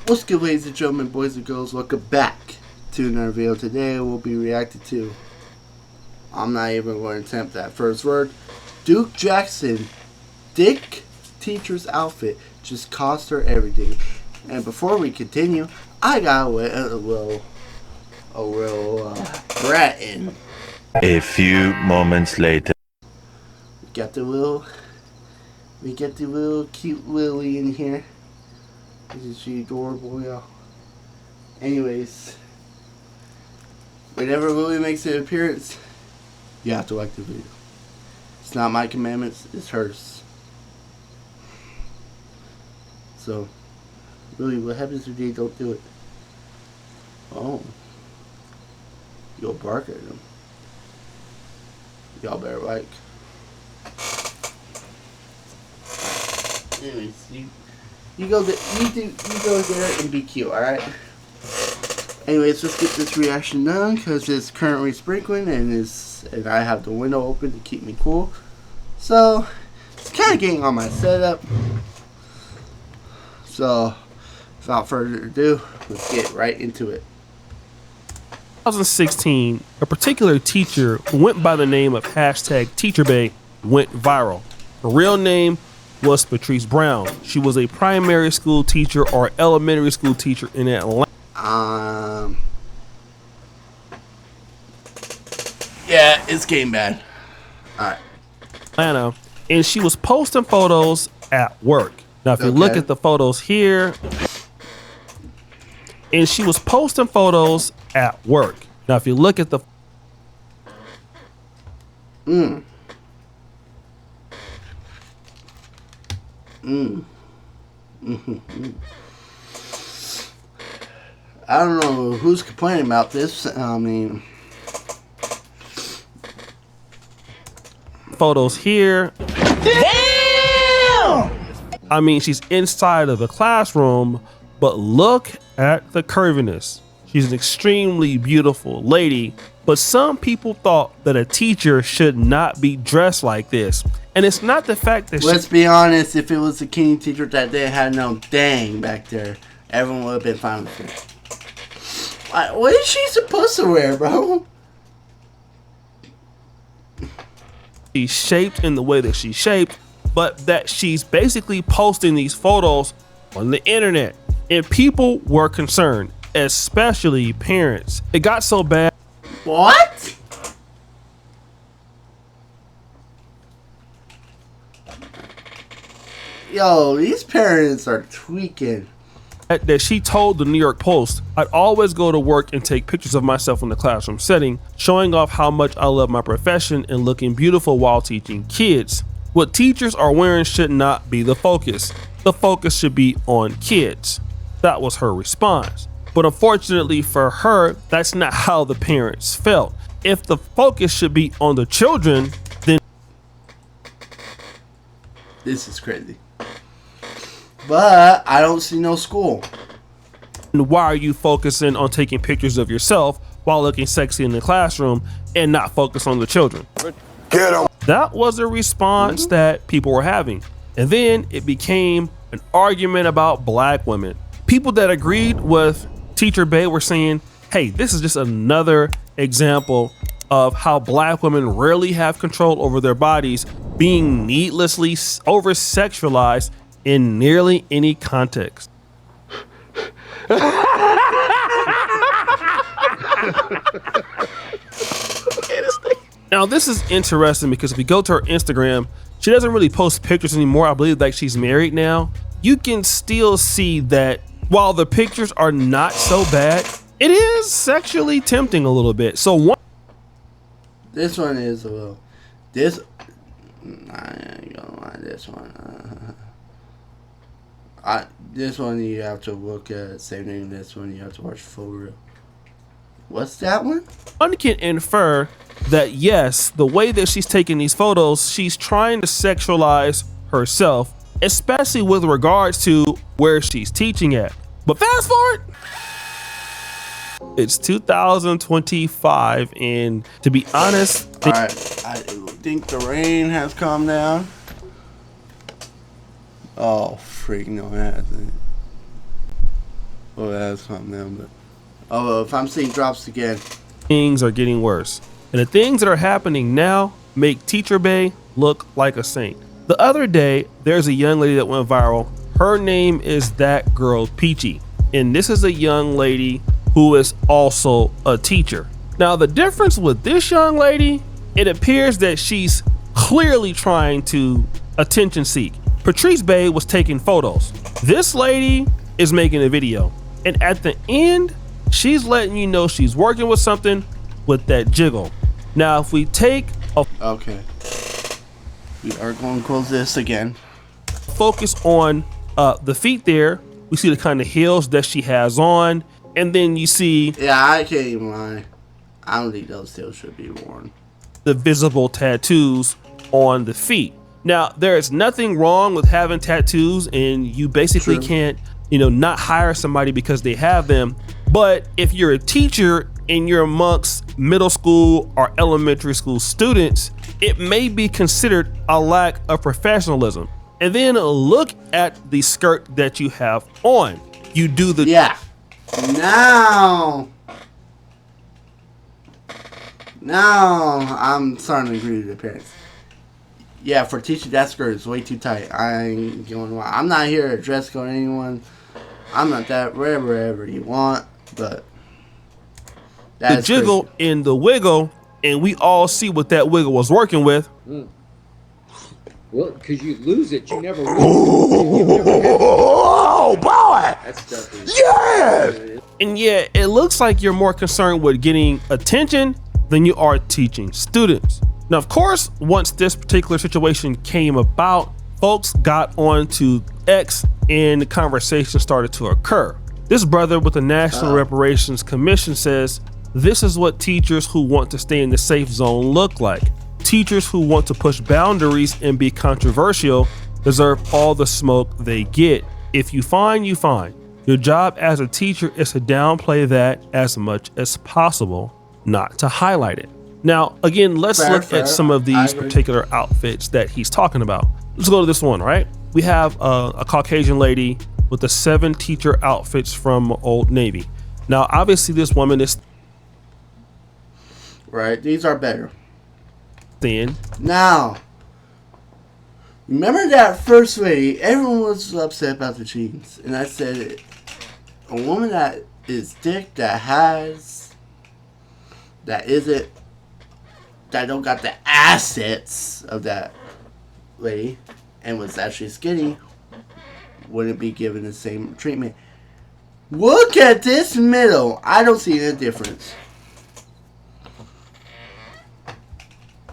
What's good, ladies and gentlemen, boys and girls? Welcome back to another video. Today we'll be reacting to, I'm not even going to attempt that first word, Duke Jackson. Dick teacher's outfit just cost her everything. And before we continue, I got a little brat in. A few moments later. We get the little cute Lily in here. Isn't she adorable, y'all? Anyways, whenever Lily makes an appearance, you have to like the video. It's not my commandments, it's hers. So, Lily, what happens if they don't do it? Oh. You'll bark at them. Y'all better like. Anyways, you go there and be cute, alright? Anyways, let's get this reaction done because it's currently sprinkling and I have the window open to keep me cool. So it's kind of getting on my setup. So without further ado, let's get right into it. 2016, a particular teacher who went by the name of #TeacherBay went viral. Her real name was Patrice Brown. She was a primary school teacher or elementary school teacher in Atlanta. Yeah, it's getting bad. Alright. Atlanta, and she was posting photos at work. Now, if you look at the photos here, and she was posting photos at work. Now, if you look at the I don't know who's complaining about this. I mean, photos here. Damn! I mean, she's inside of the classroom, but look at the curviness. She's an extremely beautiful lady, but some people thought that a teacher should not be dressed like this. And it's not the fact that let's be honest, if it was a King teacher that day had no dang back there, everyone would have been fine with it. What is she supposed to wear, bro? she's shaped in the way that she's shaped, but that she's basically posting these photos on the internet. And people were concerned, especially parents. It got so bad. What? Yo, these parents are tweaking. That she told the New York Post, I'd always go to work and take pictures of myself in the classroom setting, showing off how much I love my profession and looking beautiful while teaching kids. What teachers are wearing should not be the focus. The focus should be on kids. That was her response. But unfortunately for her, that's not how the parents felt. If the focus should be on the children, then this is crazy. But I don't see no school. Why are you focusing on taking pictures of yourself while looking sexy in the classroom and not focus on the children? Get 'em. That was a response that people were having. And then it became an argument about black women. People that agreed with Teacher Bay were saying, hey, this is just another example of how black women rarely have control over their bodies, being needlessly over-sexualized in nearly any context. Now, this is interesting because if you go to her Instagram, she doesn't really post pictures anymore. I believe that she's married now. You can still see that while the pictures are not so bad, it is sexually tempting a little bit. So this one is a little. This. I ain't gonna lie. This one. This one you have to look at. Same thing. This one you have to watch full reel. What's that one? One can infer that yes, the way that she's taking these photos, she's trying to sexualize herself, especially with regards to where she's teaching at. But fast forward, it's 2025, and to be honest, Alright, I think the rain has calmed down. Oh, freak, no, it hasn't. Oh, that's calm down, but if I'm seeing drops again. Things are getting worse. And the things that are happening now make Teacher Bay look like a saint. The other day, there's a young lady that went viral. Her name is That Girl Peachy. And this is a young lady who is also a teacher. Now, the difference with this young lady, it appears that she's clearly trying to attention seek. Patrice Bay was taking photos. This lady is making a video. And at the end, she's letting you know she's working with something with that jiggle. Now, if we take a Okay. We are going to close this again. focus on the feet there, we see the kind of heels that she has on. And then you see Yeah, I can't even lie. I don't think those heels should be worn. the visible tattoos on the feet. Now, there is nothing wrong with having tattoos, and you basically True. can't, not hire somebody because they have them. But if you're a teacher and you're amongst middle school or elementary school students, it may be considered a lack of professionalism. And then look at the skirt that you have on. You do the Yeah. Now I'm starting to agree with the parents. Yeah, for teaching, that skirt is way too tight. I ain't going. I'm not here to dress code anyone. I'm not that. Wherever you want, but the jiggle and the wiggle, and we all see what that wiggle was working with. Well, because you lose it, you never win. Oh boy! That stuff is And yeah, it looks like you're more concerned with getting attention than you are teaching students. Now, of course, once this particular situation came about, folks got onto X and the conversation started to occur. This brother with the National Reparations Commission says, this is what teachers who want to stay in the safe zone look like. Teachers who want to push boundaries and be controversial deserve all the smoke they get. If you find, you find. Your job as a teacher is to downplay that as much as possible, not to highlight it. Now, again, let's look at some of these particular outfits that he's talking about. Let's go to this one, right? We have a Caucasian lady with the 7 teacher outfits from Old Navy. Now, obviously, this woman is right. These are better. thin. Now, remember that first lady? Everyone was upset about the jeans, and I said, a woman that is thick, that don't got the assets of that lady, and was actually skinny, wouldn't be given the same treatment. Look at this middle. I don't see any difference.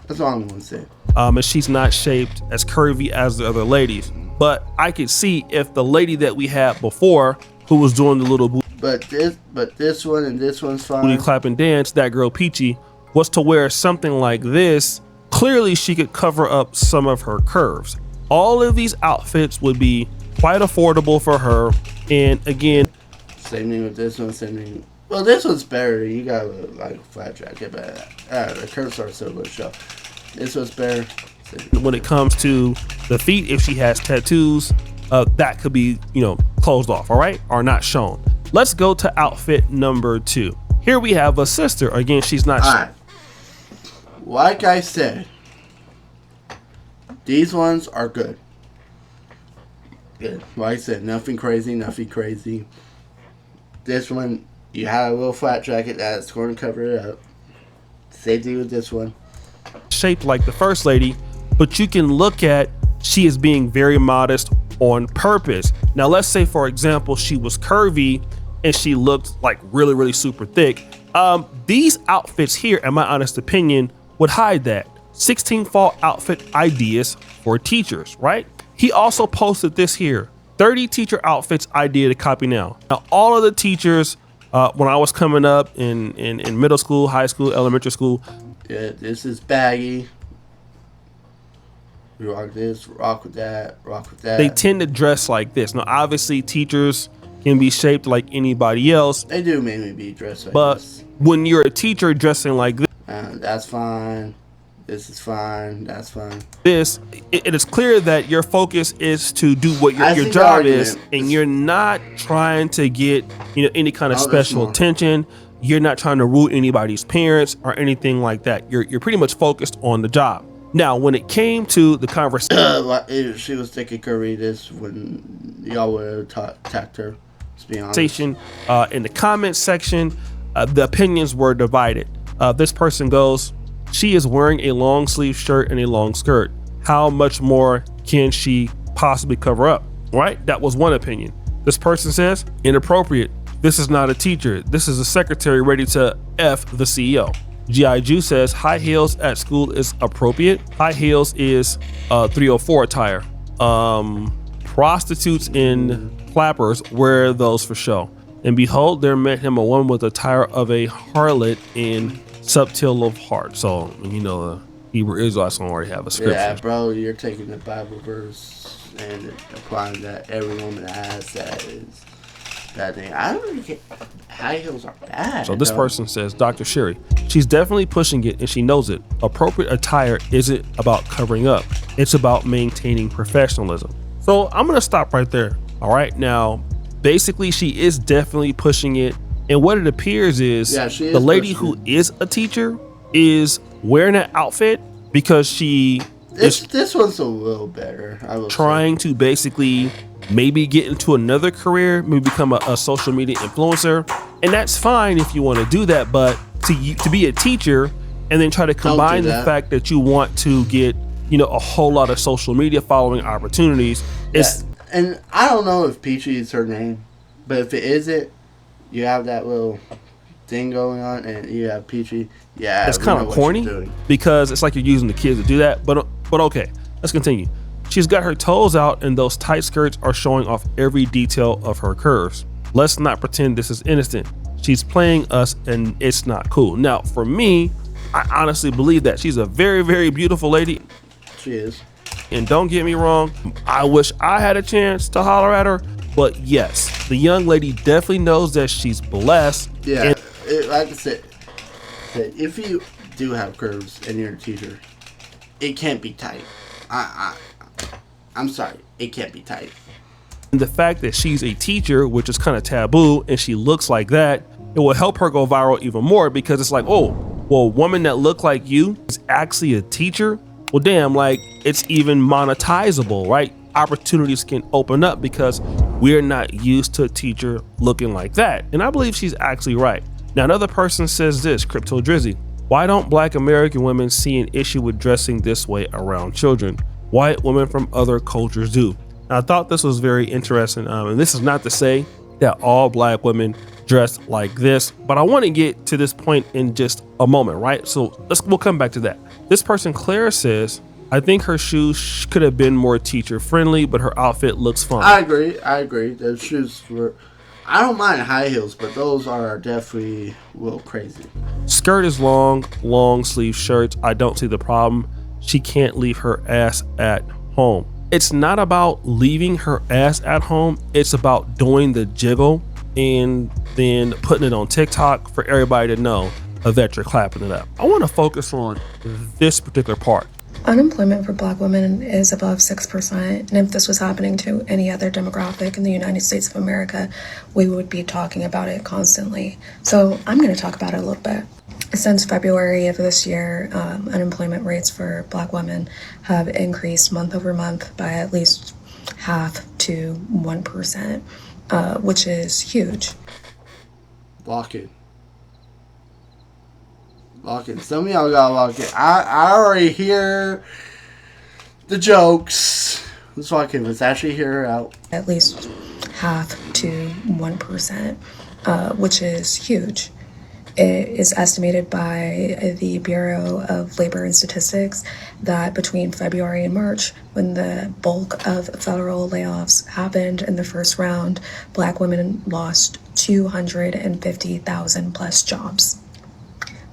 That's all I'm going to say. And she's not shaped as curvy as the other ladies. But I could see if the lady that we had before, who was doing the little But this one and this one's fine. booty clapping dance, That Girl Peachy, was to wear something like this, clearly she could cover up some of her curves. All of these outfits would be quite affordable for her. And again, Same thing with this one. Same thing. Well, this one's better. You got like a flat jacket, but the curves are so good. Show. This one's better. when it comes to the feet, if she has tattoos, that could be, closed off, all right, or not shown. Let's go to outfit number 2. Here we have a sister. Again, she's not. All right. Like I said, these ones are good. Good. Like I said, nothing crazy, nothing crazy. This one, you have a little flat jacket that's going to cover it up. Same thing with this one. Shaped like the first lady, but you can look at she is being very modest on purpose. Now, let's say, for example, she was curvy and she looked like really, really super thick. These outfits here, in my honest opinion, would hide that. 16 fall outfit ideas for teachers, right? He also posted this here, 30 teacher outfits idea to copy now. Now, all of the teachers, when I was coming up in middle school, high school, elementary school, Yeah, this is baggy. You rock this, rock with that, rock with that. they tend to dress like this. Now, obviously, teachers can be shaped like anybody else, They do make me be dressed like but this. when you're a teacher dressing like this, That's fine. This is fine. That's fine. It is clear that your focus is to do what I your see the job is, argument. and you're not trying to get any kind of Oh, there's special more. attention. You're not trying to root anybody's parents or anything like that. You're pretty much focused on the job. Now, when it came to the conversation Like, if she was thinking Caritas when y'all would have attacked her. Let's be honest. in the comments section, the opinions were divided. This person goes, "She is wearing a long sleeve shirt and a long skirt. How much more can she possibly cover up?" Right? That was one opinion. This person says, "Inappropriate. This is not a teacher. This is a secretary ready to F the CEO." G.I. Jew says, "High heels at school is appropriate. High heels is 304 attire. Prostitutes in clappers wear those for show. And behold, there met him a woman with the attire of a harlot in subtil of heart." So, the Hebrew Israelites don't already have a scripture. Yeah, bro, you're taking the Bible verse and applying that every woman that has that is bad thing. I don't really get high heels are bad. So this though. person says, "Dr. Sherry, she's definitely pushing it and she knows it. Appropriate attire isn't about covering up. It's about maintaining professionalism." So I'm going to stop right there. All right. Now, basically, she is definitely pushing it. And what it appears is Yeah, she is the lady pushing who is a teacher is wearing an outfit because she is This one's a little better. I will say. trying to basically maybe get into another career, maybe become a social media influencer, and that's fine if you want to do that. But to be a teacher and then try to combine the that. fact that you want to get a whole lot of social media following opportunities, it's Yeah, and I don't know if Peachy is her name, but if it isn't, you have that little thing going on, and you have Peachy. Yeah, it's we kind know of what corny she's doing. because it's like you're using the kids to do that. But okay, let's continue. She's got her toes out and those tight skirts are showing off every detail of her curves. Let's not pretend this is innocent. She's playing us and it's not cool. Now, for me, I honestly believe that she's a very, very beautiful lady. She is. And don't get me wrong, I wish I had a chance to holler at her. But yes, the young lady definitely knows that she's blessed. Yeah, And like I said, if you do have curves and you're a teacher, it can't be tight. I'm sorry, it can't be tight. the fact that she's a teacher, which is kind of taboo, and she looks like that, it will help her go viral even more because it's like, oh, well, a woman that look like you is actually a teacher. Well, damn, like it's even monetizable, right? Opportunities can open up because we're not used to a teacher looking like that. And I believe she's actually right. Now, another person says this, Crypto Drizzy, "Why don't Black American women see an issue with dressing this way around children? White women from other cultures do." Now, I thought this was very interesting. And this is not to say that all Black women dress like this, but I want to get to this point in just a moment, right? So we'll come back to that. This person, Clara, says, "I think her shoes could have been more teacher friendly, but her outfit looks fun." I agree. Those shoes were. I don't mind high heels, but those are definitely a little crazy. Skirt is long sleeve shirts. I don't see the problem. She can't leave her ass at home. It's not about leaving her ass at home. It's about doing the jiggle and then putting it on TikTok for everybody to know that you're clapping it up. I want to focus on this particular part. Unemployment for Black women is above 6%, and if this was happening to any other demographic in the United States of America, we would be talking about it constantly. So I'm going to talk about it a little bit. Since February of this year, unemployment rates for Black women have increased month over month by at least half to 1%, which is huge. Lock it. Some of y'all gotta lock it. I already hear the jokes. Let's lock it. Let's actually hear her out. At least half to 1%, which is huge. It is estimated by the Bureau of Labor and Statistics that between February and March, when the bulk of federal layoffs happened in the first round, Black women lost 250,000 plus jobs.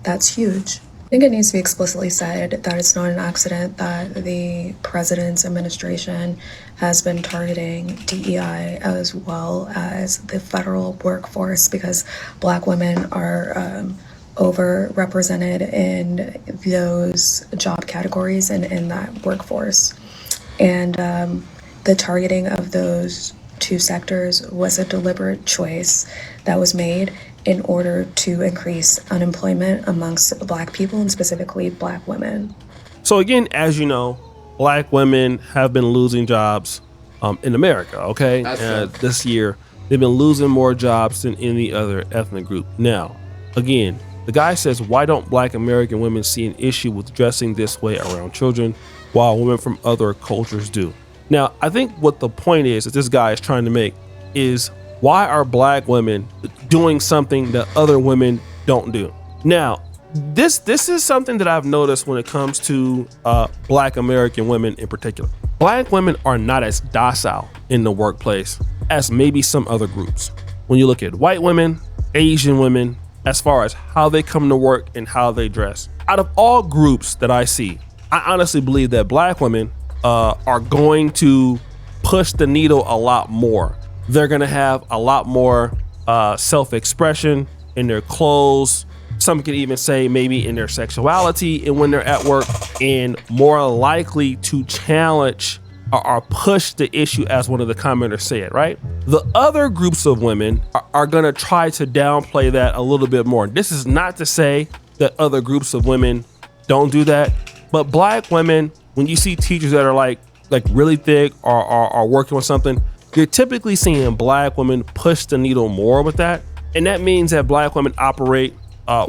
That's huge. I think it needs to be explicitly said that it's not an accident that the president's administration has been targeting DEI as well as the federal workforce, because Black women are overrepresented in those job categories and in that workforce. And the targeting of those two sectors was a deliberate choice that was made in order to increase unemployment amongst Black people and specifically Black women. So again, as you know, Black women have been losing jobs in America, okay? This year, they've been losing more jobs than any other ethnic group. Now, again, the guy says, why don't Black American women see an issue with dressing this way around children while women from other cultures do? Now, I think what the point is that this guy is trying to make is, why are Black women doing something that other women don't do? Now, this is something that I've noticed when it comes to Black American women in particular. Black women are not as docile in the workplace as maybe some other groups. When you look at white women, Asian women, as far as how they come to work and how they dress. Out of all groups that I see, I honestly believe that Black women are going to push the needle a lot more. They're gonna have a lot more self-expression in their clothes. Some could even say maybe in their sexuality and when they're at work, and more likely to challenge or push the issue, as one of the commenters said, right? The other groups of women are gonna try to downplay that a little bit more. This is not to say that other groups of women don't do that, but Black women, when you see teachers that are like really thick or are working with something, you're typically seeing Black women push the needle more with that. And that means that Black women operate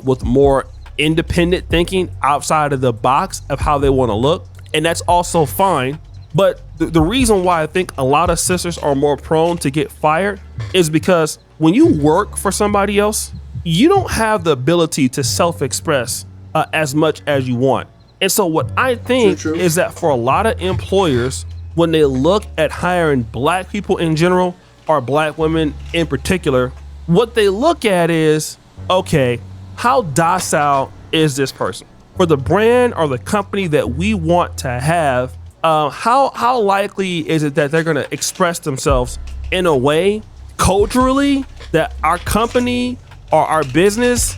with more independent thinking outside of the box of how they want to look. And that's also fine. But the reason why I think a lot of sisters are more prone to get fired is because when you work for somebody else, you don't have the ability to self-express as much as you want. And so what I think is that for a lot of employers, when they look at hiring Black people in general, or Black women in particular, what they look at is, okay, how docile is this person? For the brand or the company that we want to have, how likely is it that they're gonna express themselves in a way culturally that our company or our business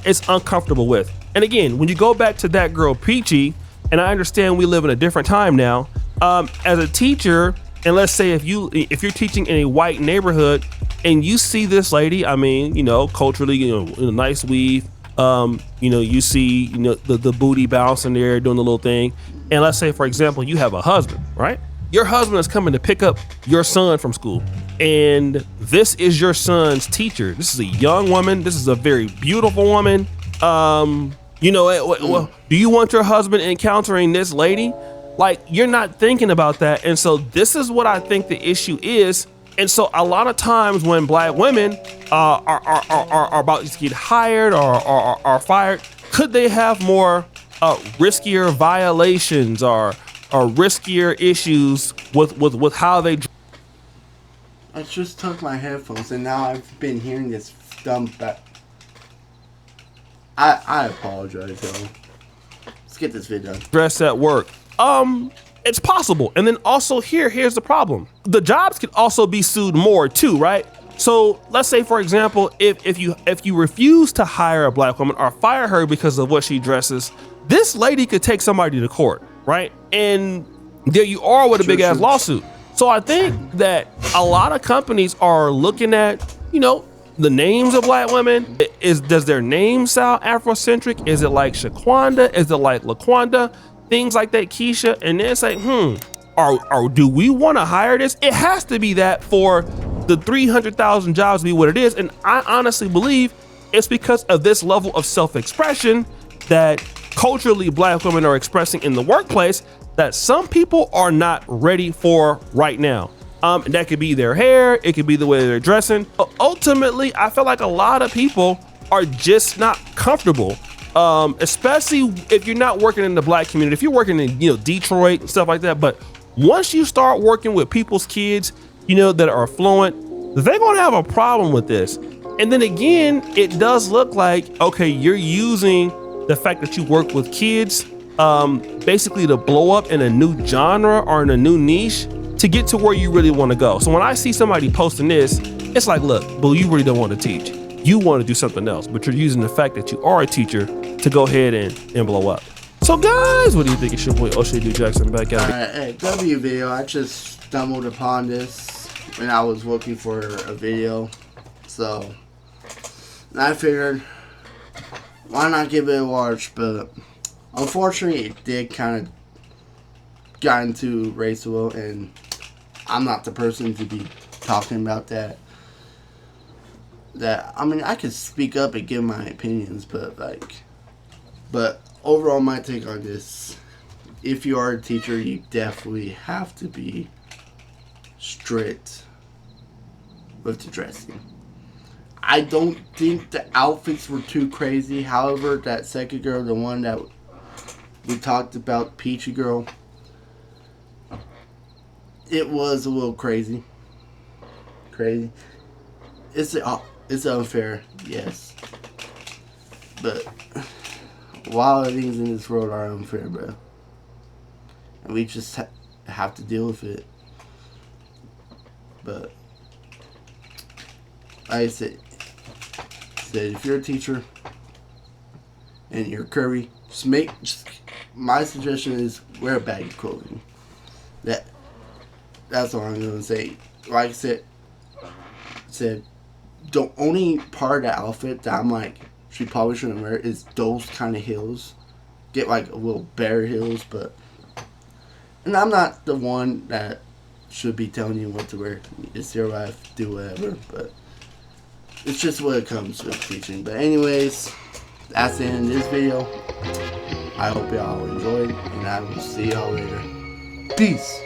is uncomfortable with? And again, when you go back to that girl Peachy, and I understand we live in a different time now, as a teacher, and let's say if you're teaching in a white neighborhood and you see this lady, I mean, culturally, in a nice weave, you see, the booty bouncing there, doing the little thing. And let's say, for example, you have a husband, right? Your husband is coming to pick up your son from school, and this is your son's teacher. This is a young woman. This is a very beautiful woman. Do you want your husband encountering this lady? Like, you're not thinking about that. And so this is what I think the issue is. And so a lot of times when Black women are about to get hired or are fired, could they have more riskier violations or riskier issues with how they? I just took my headphones and now I've been hearing this dumb back. I apologize, y'all. Let's get this video done. Dress at work. It's possible. And then also here's the problem. The jobs could also be sued more too, right? So let's say, for example, if you refuse to hire a Black woman or fire her because of what she dresses, this lady could take somebody to court, right? And there you are with a big ass lawsuit. So I think that a lot of companies are looking at, the names of Black women. Does their name sound Afrocentric? Is it like Shaquanda? Is it like LaQuanda? Things like that, Keisha. And then it's like, or do we want to hire this? It has to be that for the 300,000 jobs to be what it is. And I honestly believe it's because of this level of self-expression that culturally Black women are expressing in the workplace that some people are not ready for right now. That could be their hair, it could be the way they're dressing. But ultimately, I feel like a lot of people are just not comfortable, especially if you're not working in the Black community. If you're working in Detroit and stuff like that, but once you start working with people's kids, that are affluent, they're gonna have a problem with this. And then again, it does look like, okay, you're using the fact that you work with kids basically to blow up in a new genre or in a new niche to get to where you really want to go. So when I see somebody posting this, it's like, look, boo, you really don't want to teach. you want to do something else, but you're using the fact that you are a teacher to go ahead and blow up. So guys, what do you think? It's your boy O'Shea Duke Jackson back at it. Hey, W video. I just stumbled upon this when I was looking for a video. So, I figured, why not give it a watch? But unfortunately, it did kind of got into racial, and I'm not the person to be talking about that. I mean, I could speak up and give my opinions, but overall, my take on this, if you are a teacher, you definitely have to be strict with the dressing. I don't think the outfits were too crazy. However, that second girl, the one that we talked about, Peachy Girl, it was a little crazy. It's unfair, yes. But a lot of things in this world are unfair, bro. And we just have to deal with it. But like I said, if you're a teacher and you're curvy, my suggestion is wear baggy clothing. That's all I'm gonna say. Like I said, the only part of the outfit that I'm like, she probably shouldn't wear is those kind of heels. Get like a little bare heels, and I'm not the one that should be telling you what to wear. It's your life, do whatever, but it's just what it comes with teaching. But anyways, that's the end of this video. I hope y'all enjoyed, and I will see y'all later. Peace.